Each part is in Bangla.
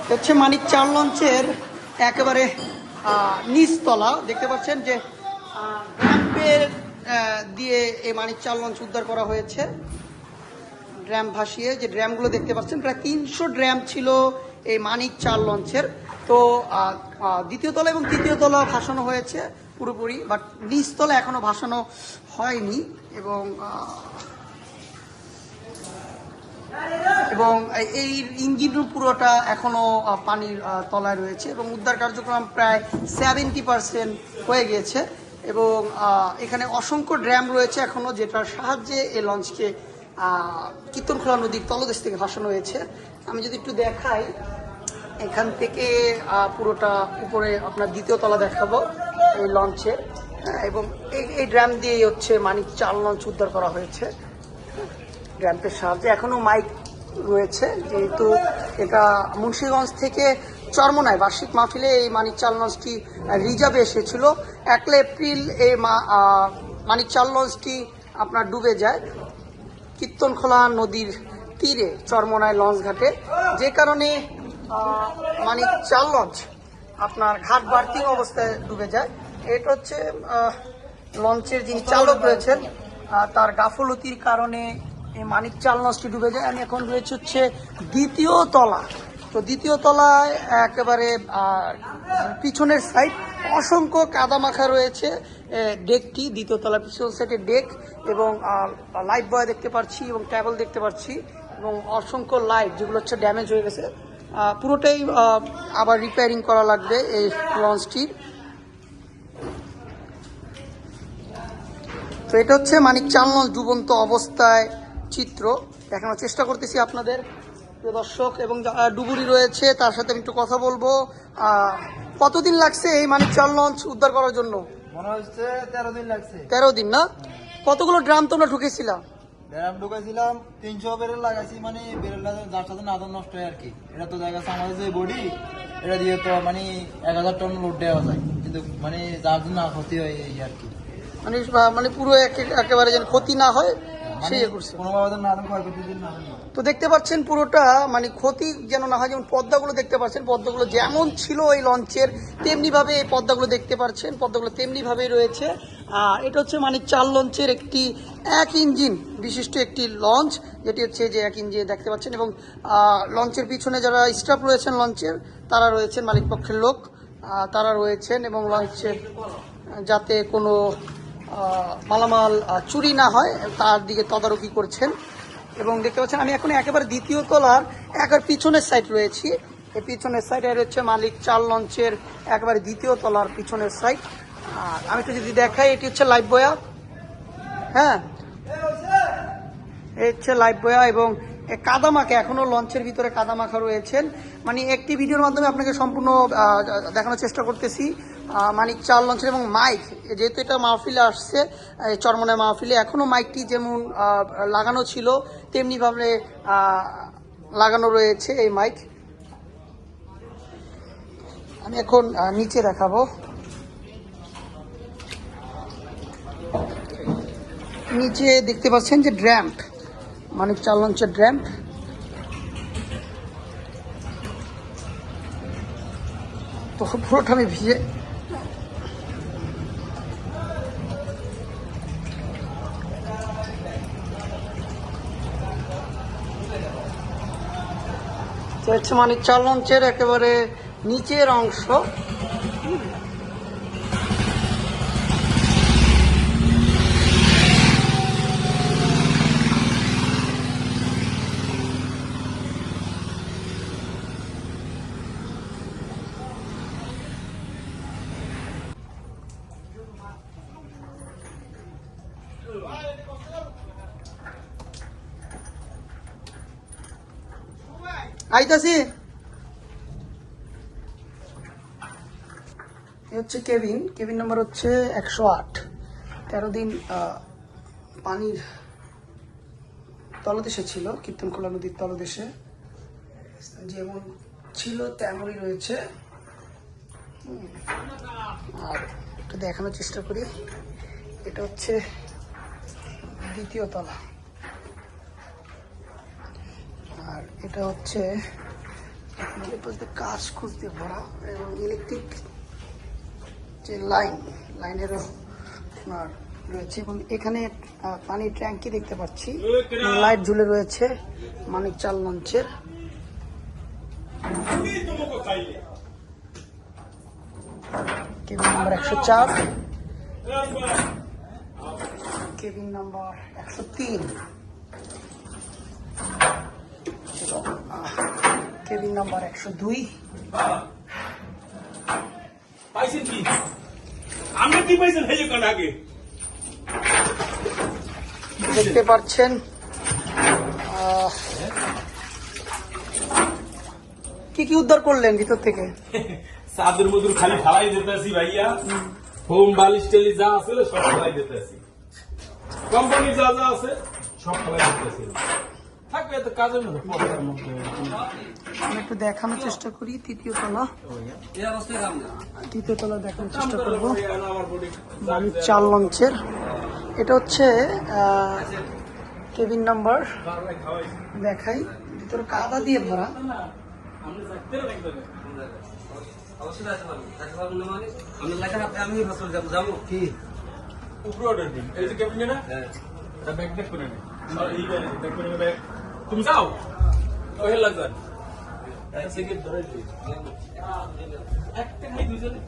হচ্ছে মানিক 4 লঞ্চের একেবারে নিচতলা দেখতে পাচ্ছেন যে ড্র্যাম্পের দিয়ে এই মানিক 4 লঞ্চ উদ্ধার করা হয়েছে। ড্র্যাম ভাসিয়ে যে ড্র্যামগুলো দেখতে পাচ্ছেন প্রায় 300 ড্র্যাম ছিল এই মানিক 4 লঞ্চের। তো দ্বিতীয় তলা এবং তৃতীয় তলা ভাসানো হয়েছে পুরোপুরি, বাট নিচতলা এখনো ভাসানো হয়নি এবং এই ইঞ্জিন রুম পুরোটা এখনো পানির তলায় রয়েছে এবং উদ্ধার কার্যক্রম প্রায় 70% হয়ে গিয়েছে এবং এখানে অসংখ্য ড্র্যাম রয়েছে এখনো, যেটার সাহায্যে এই লঞ্চকে কীর্তনখোলা নদীর তলদেশ থেকে ভাসানো হয়েছে। আমি যদি একটু দেখাই, এখান থেকে পুরোটা উপরে আপনার দ্বিতীয় তলা দেখাবো এই লঞ্চের, এবং এই ড্র্যাম দিয়েই হচ্ছে মানিক 4 লঞ্চ উদ্ধার করা হয়েছে ড্র্যাম্পের সাহায্যে। এখনো মাইক রয়েছে যেহেতু এটা মুন্সিগঞ্জ থেকে চরমোনায় বার্ষিক মাহফিলে এই মানিক 4 লঞ্চটি রিজার্ভে এসেছিল। 1 এপ্রিল এই মানিক 4 লঞ্চটি আপনার ডুবে যায় কীর্তনখোলা নদীর তীরে চরমোনায় লঞ্চ ঘাটে, যে কারণে মানিক 4 লঞ্চ আপনার ঘাট বার্থিং অবস্থায় ডুবে যায়। এটা হচ্ছে লঞ্চের যিনি চালক রয়েছেন তার গাফলতির কারণে এই মানিক 4 লঞ্চটি ডুবে যায়। আমি এখন রয়েছে হচ্ছে দ্বিতীয় তলা। তো দ্বিতীয় তলায় একেবারে পিছনের সাইড অসংখ্য কাদামাখা রয়েছে ডেকটি, দ্বিতীয় তলার পিছন সাইডে ডেক এবং লাইফ বয় দেখতে পাচ্ছি এবং ট্যাবল দেখতে পাচ্ছি এবং অসংখ্য লাইট যেগুলো হচ্ছে ড্যামেজ হয়ে গেছে, পুরোটাই আবার রিপেয়ারিং করা লাগবে এই লঞ্চটির। তো এটা হচ্ছে মানিক 4 লঞ্চ ডুবন্ত অবস্থায় চিত্র দেখানোর চেষ্টা করতেছি আপনাদের প্রিয় দর্শক, এবং ডুবুরি রয়েছে তার সাথে আমি একটু কথা বলবো। কতদিন লাগছে এই মানিক 4 লঞ্চ উদ্ধার করার জন্য? মনে হচ্ছে 13 দিন লাগছে। 13 দিন না? কতগুলো ড্রাম তোমরা ঢুকেছিলাম? ড্রাম ঢুকেছিলাম 300 বেরেল লাগাইছি, মানে বেরেলটা যার সাথে না নষ্ট হয় আর কি। এটা তো দেখা যাচ্ছে আমাদের যে বডি এটা দিয়ে তো মানে 1000 টন লোড দেওয়া যায়, কিন্তু মানে যার জন্য ক্ষতি হয় এই আর কি, মানে পুরো একেবারে যেন ক্ষতি না হয় সেই করছে। তো দেখতে পাচ্ছেন পুরোটা মানে ক্ষতি যেন না হয়, যেমন পর্দাগুলো দেখতে পাচ্ছেন, পর্দাগুলো যেমন ছিল এই লঞ্চের তেমনি ভাবে এই পর্দাগুলো দেখতে পাচ্ছেন, পর্দাগুলো তেমনি ভাবেই রয়েছে। এটা হচ্ছে মানিক 4 লঞ্চের একটি 1 ইঞ্জিন বিশিষ্ট একটি লঞ্চ, যেটি হচ্ছে যে 1 ইঞ্জিন দেখতে পাচ্ছেন, এবং লঞ্চের পিছনে যারা স্টাফ রয়েছেন লঞ্চের তারা রয়েছেন মালিক পক্ষের লোক, তারা রয়েছেন এবং লঞ্চের যাতে কোনো মালামাল চুরি না হয় তার দিকে তদারকি করছেন। এবং দেখতে পাচ্ছেন আমি এখন একেবারে দ্বিতীয় তলার একেবারে পিছনের সাইড রয়েছি। এই পিছনের সাইডে রয়েছে মালিক 4 লঞ্চের একেবারে দ্বিতীয় তলার পিছনের সাইড। আর আমি একটু যদি দেখাই, এটি হচ্ছে লাইফ বয়া, হ্যাঁ এই হচ্ছে লাইফ বয়া, এবং কাদামাখা এখনো লঞ্চের ভিতরে কাদামাখা রয়েছেন। মানে একটি ভিডিওর মাধ্যমে আপনাকে সম্পূর্ণ দেখানোর চেষ্টা করতেছি মানিক 4 লঞ্চের। এবং মাইক, যেহেতু এটা মাহফিলে আসছে চরমোনায় মাহফিলে, এখনো মাইকটি যেমন লাগানো ছিল তেমনিভাবে লাগানো রয়েছে এই মাইক। আমি এখন নিচে দেখাবো। নিচে দেখতে পাচ্ছেন যে ড্র্যাম্প, মানিক 4 লঞ্চের ড্র্যাম্প। তো পুরোটা আমি ভিজে হচ্ছে মানিক 4 লঞ্চের একেবারে নিচের অংশ। আইতাছি, হচ্ছে কেবিন নাম্বার হচ্ছে 108। 13 দিন পানির তলদেশে ছিল, কীর্তনখোলা নদীর তলদেশে যেমন ছিল তেমনই রয়েছে। আর একটু দেখানোর চেষ্টা করি, এটা হচ্ছে দ্বিতীয় তলা, আর এটা হচ্ছে কাজ করতে ভরা এবং ইলেকট্রিক যে লাইনেরও আপনার রয়েছে এবং এখানে পানির ট্যাঙ্কি দেখতে পাচ্ছি, লাইট ঝুলে রয়েছে মানিক চাল লঞ্চের। Cabin number 104, cabin number 103, cabin number 102। পাইছেন কি? আমরা কি পাইছেন এই কোন আগে? দেখতে পাচ্ছেন কি কি উদ্ধার করলেন ভিতর থেকে? সাদের মধুর খালি ফালাই দিতেছি ভাইয়া, হোম বালিশ টেলি যা আছে সব ফালাই দিতেছি, কোম্পানি যা যা আছে সব ফালাই দিতেছি। থাকবে তো কাজের মধ্যে পড়ার মধ্যে আমি একটু দেখানোর চেষ্টা করি তৃতীয় তলা দেখানোর চেষ্টা করব মানিক চাল লঞ্চের। এটা হচ্ছে কেবিন নাম্বার, দেখাই ভিতরে কাদা দিয়ে ভরা। কি উপরে অর্ডার দিন, এই যে ক্যাবিনে না এটা ব্যাগ দেখ করে নে, এই ব্যাগ করে ব্যাগ তুমি যাও ওহে লাগবে সেকেন্ড ধরে দিই একটা খাই দুইজনে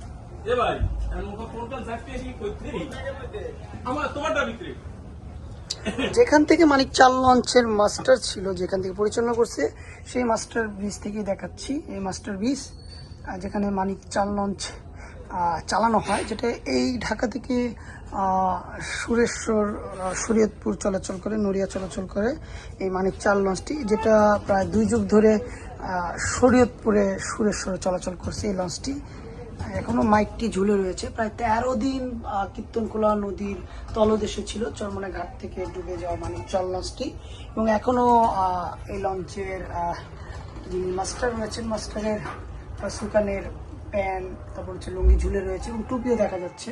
এ ভাই আর মুখ কোনটা যাচ্ছে কি কইতে আমার তোমারটা বিক্রি। যেখান থেকে মানিক চাল লঞ্চের মাস্টার ছিল, যেখান থেকে পরিচালনা করছে সেই মাস্টার ব্রিজ থেকেই দেখাচ্ছি। এই মাস্টার ব্রিজ যেখানে মানিক চাল লঞ্চ চালানো হয়, যেটা এই ঢাকা থেকে সুরেশ্বর শরীয়তপুর চলাচল করে, নড়িয়া চলাচল করে এই মানিক চাল লঞ্চটি, যেটা প্রায় 2 যুগ ধরে শরীয়তপুরে সুরেশ্বরে চলাচল করছে এই লঞ্চটি। এখনো মাইকটি ঝুলে রয়েছে। প্রায় 13 দিন কীর্তনখোলা নদীর তলদেশে ছিল চরমনা ঘাট থেকে ডুবে যাওয়া মানিক চাল লঞ্চটি, এবং এখনো এই লঞ্চের যিনি মাস্টার রয়েছেন, মাস্টারের সুকানের প্যান্ট, তারপর হচ্ছে লুঙ্গি ঝুলে রয়েছে এবং টুপিও দেখা যাচ্ছে।